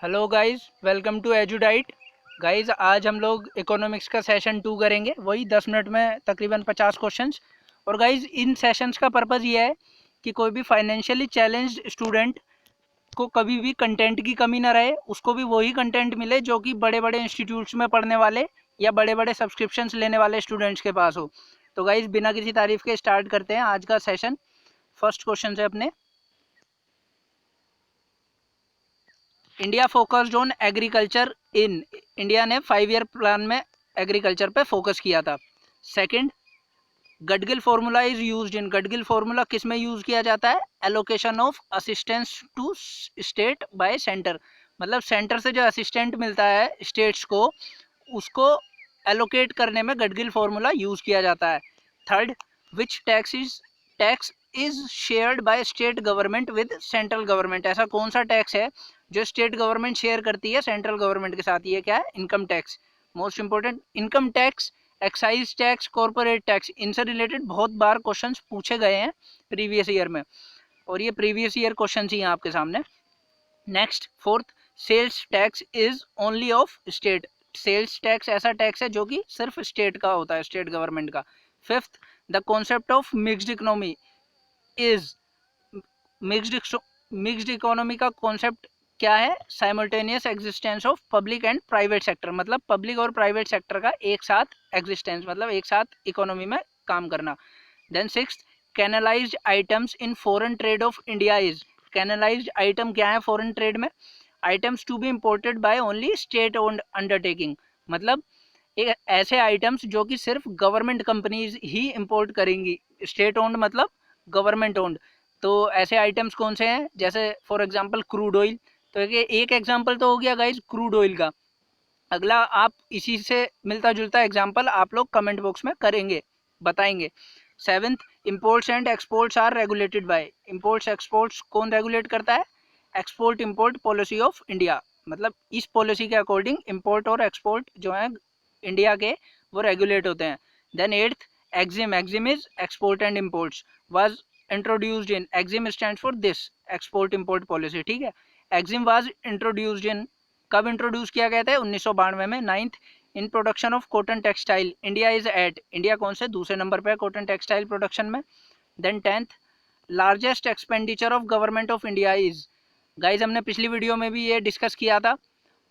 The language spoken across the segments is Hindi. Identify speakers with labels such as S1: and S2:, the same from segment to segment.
S1: Hello guys, welcome to Edudite. Guys, आज हम लोग इकोनॉमिक्स का सेशन 2 करेंगे, वही 10 मिनट में तकरीबन 50 क्वेश्चंस। और गाइस, इन सेशंस का पर्पज़ ये है कि कोई भी फाइनेंशियली चैलेंज्ड स्टूडेंट को कभी भी कंटेंट की कमी ना रहे, उसको भी वही कंटेंट मिले जो कि बड़े बड़े इंस्टीट्यूट्स में पढ़ने वाले या बड़े बड़े सब्सक्रिप्शंस लेने वाले स्टूडेंट्स के पास हो। तो गाइस, बिना किसी तारीफ के स्टार्ट करते हैं आज का सेशन। फर्स्ट क्वेश्चन है अपने, India focused on agriculture in, India ने 5 ईयर प्लान में एग्रीकल्चर पे फोकस किया था। Second, Gadgil formula is used in, Gadgil formula किस में यूज किया जाता है? Allocation of assistance to state by centre, मतलब सेंटर से जो असिस्टेंट मिलता है स्टेट्स को, उसको एलोकेट करने में गडगिल फार्मूला यूज किया जाता है। Third, which tax is shared by state government with central government, ऐसा कौन सा टैक्स है जो स्टेट गवर्नमेंट शेयर करती है सेंट्रल गवर्नमेंट के साथ? ये क्या है? Income tax. Most important, income tax, excise tax, corporate tax, इनसे रिलेटेड बहुत बार क्वेश्चंस पूछे गए हैं प्रीवियस ईयर में, और ये प्रीवियस ईयर क्वेश्चन ही हैं आपके सामने। Next, fourth, sales tax is only of state, sales tax ऐसा टैक्स है जो कि सिर्फ स्टेट का होता है, स्टेट गवर्नमेंट का। Fifth, the concept of mixed economy is, mixed economy का कॉन्सेप्ट क्या है? Simultaneous existence of public and private sector, मतलब पब्लिक और प्राइवेट सेक्टर का एक साथ एग्जिस्टेंस, मतलब एक साथ इकोनॉमी में काम करना। Then sixth, canalised items in foreign trade of India is, canalised item क्या है फॉरेन ट्रेड में? Items to be imported by only state owned undertaking, मतलब एक ऐसे आइटम्स जो कि सिर्फ गवर्नमेंट कंपनीज ही इंपोर्ट करेंगी। स्टेट ओन्ड मतलब गवर्नमेंट ओन्ड। तो ऐसे आइटम्स कौन से हैं? जैसे फॉर एग्जांपल क्रूड ऑयल, तो एक एग्जांपल तो हो गया गाइज क्रूड ऑयल का। अगला आप इसी से मिलता जुलता एग्जांपल आप लोग कमेंट बॉक्स में करेंगे, बताएंगे। Seventh, imports and exports are regulated by, imports exports कौन रेगुलेट करता है? Export import policy of India, मतलब इस पॉलिसी के अकॉर्डिंग इम्पोर्ट और एक्सपोर्ट जो है इंडिया के, वो रेगुलेट होते हैं। Then eighth, EXIM, EXIM is export and imports, was introduced in, EXIM stand for this, export import policy, ठीक है। एक्जिम वाज इंट्रोड्यूस्ड इन, कब इंट्रोड्यूस किया गया था? 1992 में। Ninth, in production of cotton textile India is at, India कौन से दूसरे नंबर पे है कॉटन टेक्सटाइल प्रोडक्शन में। Then tenth, largest expenditure of government of India is, guys हमने पिछली वीडियो में भी ये डिस्कस किया था,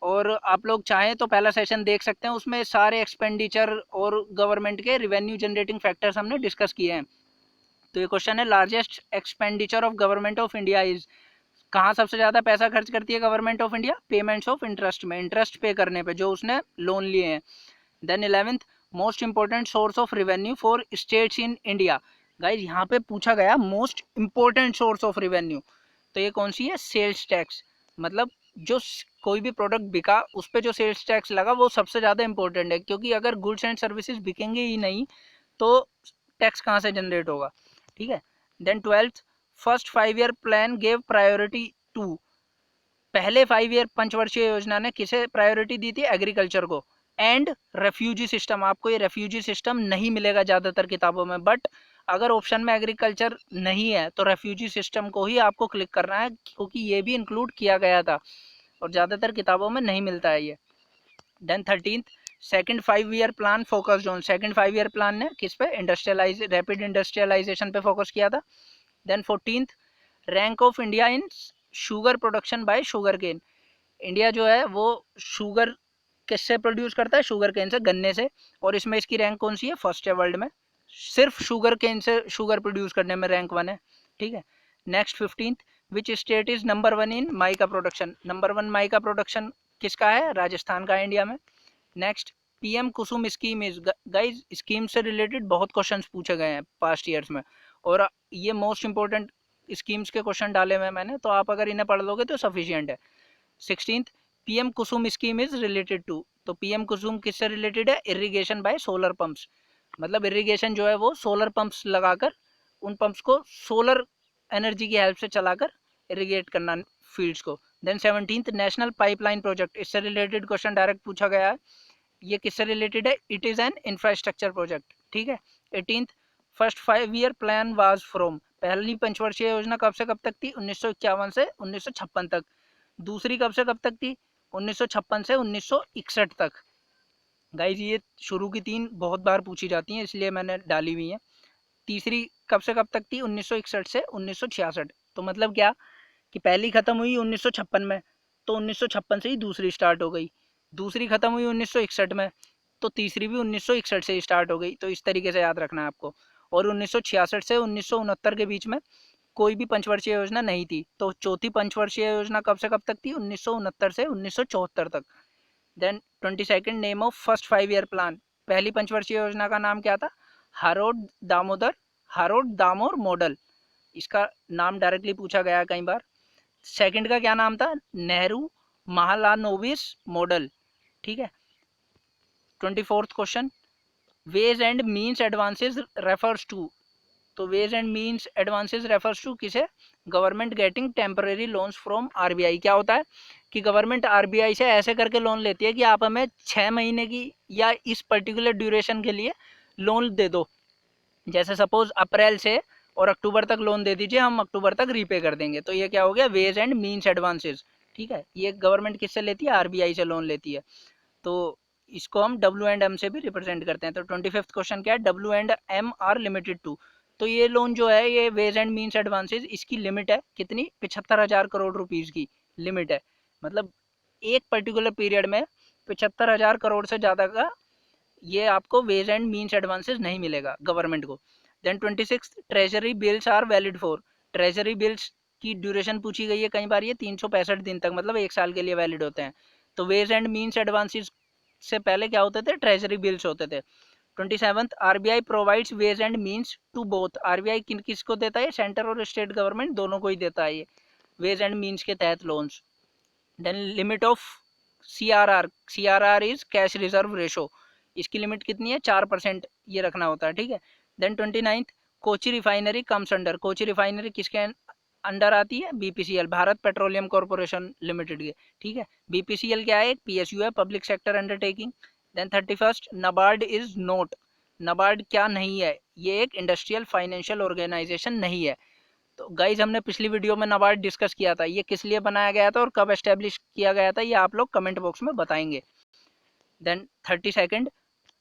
S1: और आप लोग चाहें तो पहला सेशन देख सकते हैं, उसमें सारे एक्सपेंडिचर और गवर्नमेंट के रिवेन्यू जनरेटिंग फैक्टर्स हमने डिस्कस किए हैं। तो ये क्वेश्चन है, largest expenditure of government of India is, कहाँ सबसे ज़्यादा पैसा खर्च करती है government of India? Payments of interest में, इंटरेस्ट पे करने पे जो उसने लोन लिए हैं। Then 11th, most important source of revenue for states in India, guys यहाँ पे पूछा गया most important source of revenue, तो ये कौन सी है? सेल्स टैक्स, मतलब जो कोई भी प्रोडक्ट बिका उस पर जो सेल्स टैक्स लगा वो सबसे ज़्यादा इंपॉर्टेंट है, क्योंकि अगर गुड्स एंड सर्विसेज बिकेंगे ही नहीं तो टैक्स कहाँ से जनरेट होगा, ठीक है। Then 12th, first 5 year plan gave priority to, पहले 5 ईयर पंचवर्षीय योजना ने किसे प्रायोरिटी दी थी? एग्रीकल्चर को। एंड रेफ्यूजी सिस्टम, आपको ये रेफ्यूजी सिस्टम नहीं मिलेगा ज़्यादातर किताबों में, बट अगर ऑप्शन में एग्रीकल्चर नहीं है तो रेफ्यूजी सिस्टम को ही आपको क्लिक करना है, क्योंकि ये भी इंक्लूड किया गया था और ज़्यादातर किताबों में नहीं मिलता है ये। Then 13th, second 5 year plan focused on, second 5 year plan ने किस पे? रैपिड इंडस्ट्रियलाइजेशन पे फोकस किया था। देन 14th, rank of India in sugar production by sugarcane, India जो है वो शुगर किससे प्रोड्यूस करता है? शुगर केन से, गन्ने से, और इसमें इसकी रैंक कौन सी है? फर्स्ट है वर्ल्ड में, सिर्फ शुगर केन से शुगर प्रोड्यूस करने में रैंक 1 है, ठीक है। Next 15th, which state is number 1 in mica production, number 1 mica production किसका है? राजस्थान का है इंडिया में। Next, PM Kusum scheme is, guys scheme से रिलेटेड बहुत क्वेश्चंस पूछे गए हैं पास्ट ईयर्स में, और ये मोस्ट इंपॉर्टेंट स्कीम्स के क्वेश्चन डाले हुए हैं मैंने, तो आप अगर इन्हें पढ़ लोगे तो सफिशियंट है। 16th, PM Kusum scheme is related to, तो पीएम कुसुम किससे रिलेटेड है? इरिगेशन बाय सोलर पंप्स, मतलब इरिगेशन जो है वो सोलर पंप्स लगाकर, उन पंप्स को सोलर एनर्जी की हेल्प से चलाकर इरिगेट करना फील्ड्स को। Then 17th, national pipeline project, इससे रिलेटेड क्वेश्चन डायरेक्ट पूछा गया है, ये किससे रिलेटेड है? It is an infrastructure project, ठीक है। 18th, first 5 year plan was from, पहली पंचवर्षीय योजना कब से कब तक थी? 1951 से 1956 तक। दूसरी कब से कब तक थी? 1956 से 1961 तक। गाइज ये शुरू की 3 बहुत बार पूछी जाती हैं, इसलिए मैंने डाली हुई है। तीसरी कब से कब तक थी? 1961 से 1966। तो मतलब क्या कि पहली खत्म हुई 1956 में, तो 1956 से ही दूसरी स्टार्ट हो गई। दूसरी खत्म हुई 1961 में, तो तीसरी भी 1961 से ही स्टार्ट हो गई। तो इस तरीके से याद रखना है आपको। और 1966 से 1969 के बीच में कोई भी पंचवर्षीय योजना नहीं थी। तो चौथी पंचवर्षीय योजना कब से कब तक थी? 1969 से 1974 तक। Then 22nd name of first 5 year plan. पहली पंचवर्षीय योजना का नाम क्या था? Harrod Domar model. इसका नाम डायरेक्टली पूछा गया है कई बार। सेकंड का क्या नाम था? नेहरू महालानोबिस मॉडल। ठीक है। 24th question, ways and means advances refers to. तो ways and means advances refers to किसे? Government getting temporary loans from RBI. क्या होता है कि गवर्नमेंट आरबीआई से ऐसे करके लोन लेती है कि आप हमें 6 महीने की या इस पर्टिकुलर ड्यूरेशन के लिए लोन दे दो। जैसे सपोज अप्रैल से और अक्टूबर तक लोन दे दीजिए, हम अक्टूबर तक रीपे कर देंगे। तो ये क्या हो गया? Ways and means advances. ठीक है, ये गवर्नमेंट किससे लेती है? आरबीआई से लोन लेती है। तो इसको हम डब्ल्यू एंड एम से भी रिप्रेजेंट करते हैं। तो 25th क्वेश्चन क्या है? W and M are limited to. तो ये लोन जो है, ये वेज एंड मीन्स एडवांसेस, इसकी लिमिट है कितनी? 75,000 करोड़ रुपीज़ की लिमिट है। मतलब एक पर्टिकुलर पीरियड में 75,000 करोड़ से ज़्यादा का ये आपको वेज एंड मीन्स एडवांसेस नहीं मिलेगा गवर्नमेंट को। Then 26 treasury bills are valid for. Treasury bills की ड्यूरेशन पूछी गई है कई बार, ये 365 दिन तक, मतलब 1 साल के लिए वैलिड होते हैं। तो वेज एंड मीन्स एडवांसेस से पहले क्या होते थे? ट्रेजरी बिल्स होते थे। 27th RBI provides ways and means to both. RBI किन किसको देता है? सेंटर और स्टेट गवर्नमेंट दोनों को ही देता है ये वेज एंड मीन्स के तहत loans. Then limit of CRR. CRR is cash reserve ratio. इसकी लिमिट कितनी है? 4% ये रखना होता है। ठीक है। Then 29th Kochi refinery comes under. Kochi refinery किसके अंडर आती है? BPCL, Bharat petroleum corporation limited के। ठीक है। बीपीसीएल क्या है? एक पीएसयू है, public sector undertaking. Then 31st NABARD is not. NABARD क्या नहीं है? ये एक इंडस्ट्रियल फाइनेंशियल ऑर्गेनाइजेशन नहीं है। तो गाइज हमने पिछली वीडियो में नबार्ड डिस्कस किया था, ये किस लिए बनाया गया था और कब एस्टेब्लिश किया गया था, ये आप लोग कमेंट बॉक्स में बताएंगे। Then 32nd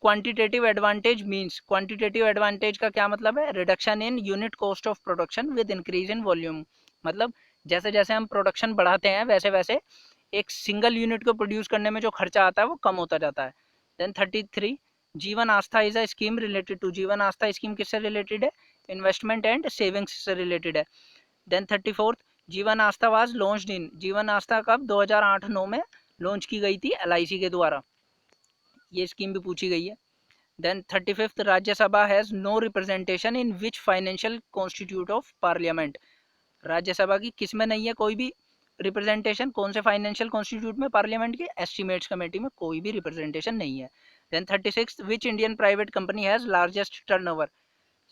S1: quantitative advantage means. Quantitative advantage का क्या मतलब है? Reduction in unit cost of production with increase in volume. मतलब जैसे जैसे हम प्रोडक्शन बढ़ाते हैं वैसे वैसे एक सिंगल यूनिट को प्रोड्यूस करने में जो खर्चा आता है वो कम होता जाता है। Then 33 Jeevan Aastha is a scheme related to. Jeevan Aastha scheme किससे रिलेटेड है? इन्वेस्टमेंट एंड सेविंग्स से रिलेटेड है। Then 34th Jeevan Aastha was launched in. जीवन आस्था कब? 2008-9 में लॉन्च की गई थी एलआईसी के द्वारा। ये स्कीम भी पूछी गई है। Then 35th Rajya Sabha has no representation in which financial constitute of parliament. Rajya Sabha की किस में नहीं है कोई भी रिप्रेजेंटेशन? कौन से फाइनेंशियल कॉन्स्टिट्यूट में? पार्लियामेंट की एस्टिमेट्स कमेटी में कोई भी रिप्रेजेंटेशन नहीं है। Then 36 which Indian private company has largest turnover.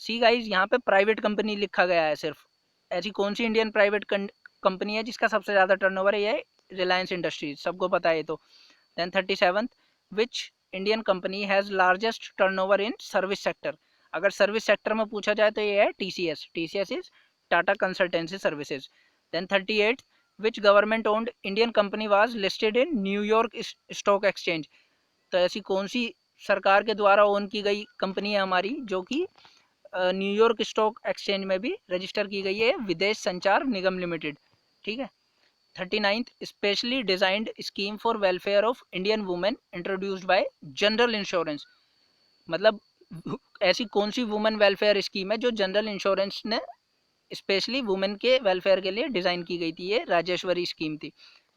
S1: See guys यहाँ पे प्राइवेट कंपनी लिखा गया है सिर्फ। ऐसी कौन सी इंडियन प्राइवेट कंपनी है जिसका सबसे ज़्यादा टर्नओवर है? ये रिलायंस इंडस्ट्रीज, सबको पता है तो। Then 37th which Indian company has largest turnover in service sector. अगर सर्विस सेक्टर में पूछा जाए तो ये है TCS. TCS is Tata consultancy services. Then 38 which government owned Indian company was listed in New York stock exchange. तो ऐसी कौन सी सरकार के द्वारा ओन की गई कंपनी है हमारी जो कि न्यूयॉर्क स्टॉक एक्सचेंज में भी रजिस्टर की गई है? विदेश संचार निगम लिमिटेड। ठीक है। 39th specially designed scheme for welfare of Indian women introduced by general insurance. मतलब ऐसी कौन सी वुमेन वेलफेयर स्कीम है जो जनरल इंश्योरेंस ने स्पेशली वुमेन के वेलफेयर के लिए डिजाइन की गई थी? ये राजेश्वरी स्कीम थी।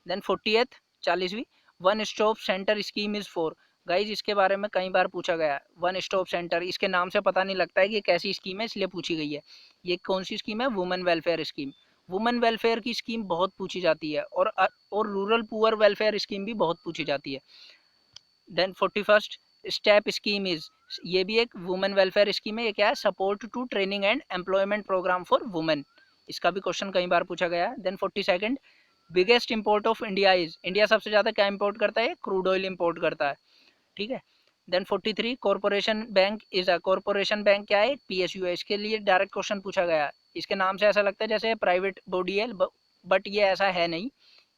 S1: देन 40th 40वीं one stop centre scheme is for. Guys इसके बारे में कई बार पूछा गया है। वन स्टॉप सेंटर, इसके नाम से पता नहीं लगता है कि कैसी स्कीम है, इसलिए पूछी गई है। ये कौन सी स्कीम है? Women welfare scheme. Women welfare की स्कीम बहुत पूछी जाती है और रूरल पुअर वेलफेयर स्कीम भी बहुत पूछी जाती है। Then 41st step scheme is. ये भी एक वुमेन वेलफेयर स्कीम है। ये क्या है? Support to training and employment programme for women. इसका भी क्वेश्चन कई बार पूछा गया है। Then 42nd biggest import of India is. India सबसे ज़्यादा क्या इंपोर्ट करता है? क्रूड ऑयल इंपोर्ट करता है। ठीक है। Then 43 corporation bank is a. Corporation bank क्या है? पीएसयू है। इसके लिए डायरेक्ट क्वेश्चन पूछा गया है। इसके नाम से ऐसा लगता है जैसे प्राइवेट बॉडी है, बट ये ऐसा है नहीं।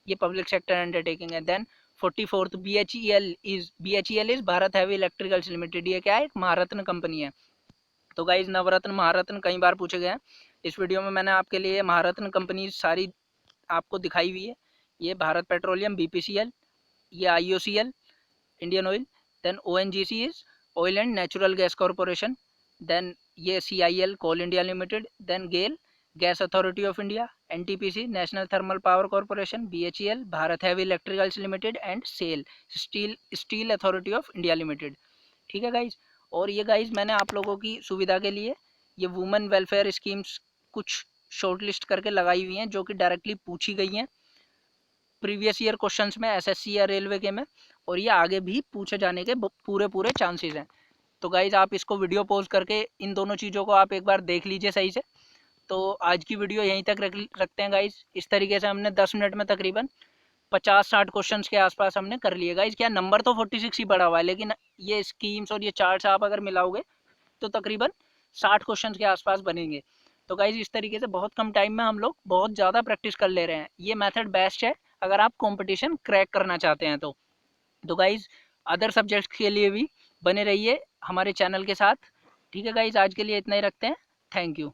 S1: ये पब्लिक सेक्टर अंडरटेकिंग है। Then 44th BHEL is Bharat heavy electricals limited. ये क्या है, एक महारत्न कंपनी है। तो गाइज नवरत्न महारत्न कई बार पूछे गए हैं। इस वीडियो में मैंने आपके लिए महारत्न कंपनी सारी आपको दिखाई हुई है। ये भारत पेट्रोलियम BPCL, ये IOCL Indian oil, then ONGC is oil and natural gas corporation, then ये CIL coal India limited, then GAIL gas authority of India, NTPC national thermal power corporation, BHEL Bharat heavy electricals limited and SAIL steel authority of India limited. ठीक है गाइज। और ये गाइज मैंने आप लोगों की सुविधा के लिए ये वुमेन वेलफेयर स्कीम्स कुछ शॉर्ट लिस्ट करके लगाई हुई हैं जो कि डायरेक्टली पूछी गई हैं प्रीवियस ईयर क्वेश्चंस में SSC या रेलवे के में, और ये आगे भी पूछे जाने के पूरे चांसेस हैं। तो गाइज आप इसको वीडियो पॉज करके इन दोनों चीज़ों को आप एक बार देख लीजिए सही से। तो आज की वीडियो यहीं तक रखते हैं गाइज। इस तरीके से हमने 10 मिनट में तकरीबन 50-60 क्वेश्चंस के आसपास हमने कर लिए गाइज। क्या नंबर तो 46 ही पड़ा हुआ है, लेकिन ये स्कीम्स और ये चार्ट्स आप अगर मिलाओगे तो तकरीबन 60 क्वेश्चंस के आसपास बनेंगे। तो गाइज इस तरीके से बहुत कम टाइम में हम लोग बहुत ज़्यादा प्रैक्टिस कर ले रहे हैं। ये मेथड बेस्ट है अगर आप कंपटीशन क्रैक करना चाहते हैं तो गाइज अदर सब्जेक्ट्स के लिए भी बने रहिए हमारे चैनल के साथ। ठीक है गाइज, आज के लिए इतना ही रखते हैं। Thank you.